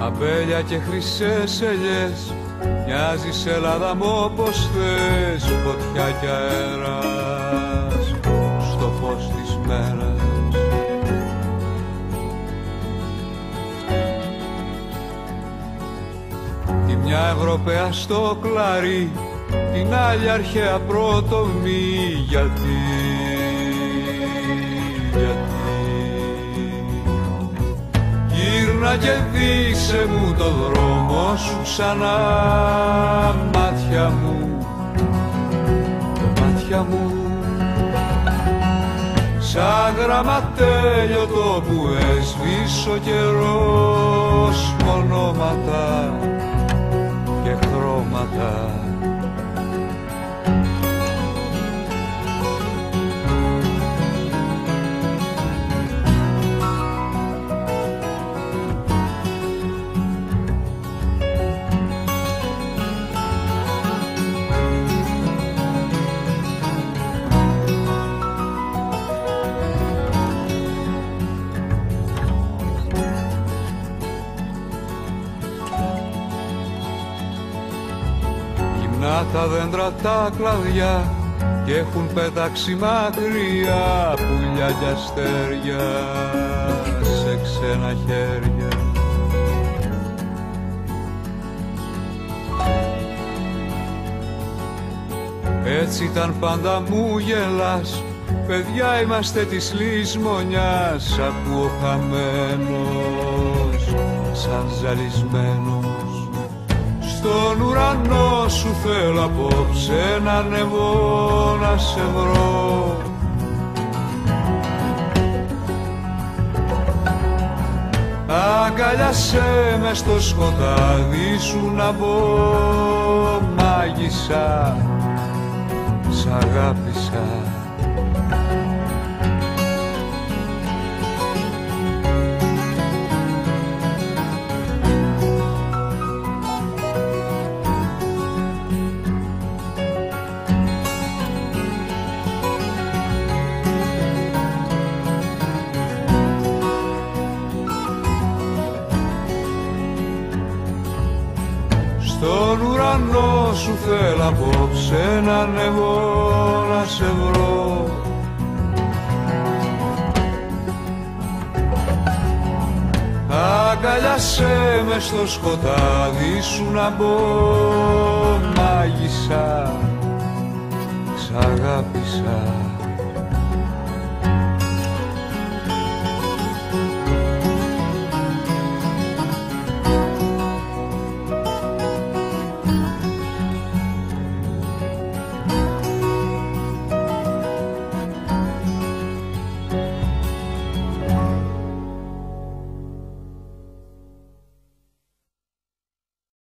αμπέλια και χρυσές ελιές, μοιάζεις Ελλάδα μου όπως θες, φωτιά κι αέρας στο φως της μέρας. Τη μια Ευρωπαία στο κλαρί, την άλλη αρχαία πρότομη, γιατί γύρνα και δείξε μου το δρόμο σου ξανά, μάτια μου, μάτια μου, σαν γραμματέλειωτο που έσβησε ο καιρός, ονόματα και χρώματα. Τα δέντρα τα κλαδιά κι έχουν πετάξει μακριά πουλιά κι αστέρια σε ξένα χέρια. Έτσι ήταν πάντα μου γελάς, παιδιά είμαστε της λησμονιάς, ακούω χαμένος σαν ζαλισμένος. Στον ουρανό σου θέλω απόψε να ανεβώ να σε βρω, αγκαλιάσέ με στο σκοτάδι σου να μπω, μάγισσα, σ' αγάπησα. Στον ουρανό σου θέλω απόψε να ανεβώ να σε βρω, αγκαλιάσέ με στο σκοτάδι σου να μπω, μάγισσα, σ' αγάπησα.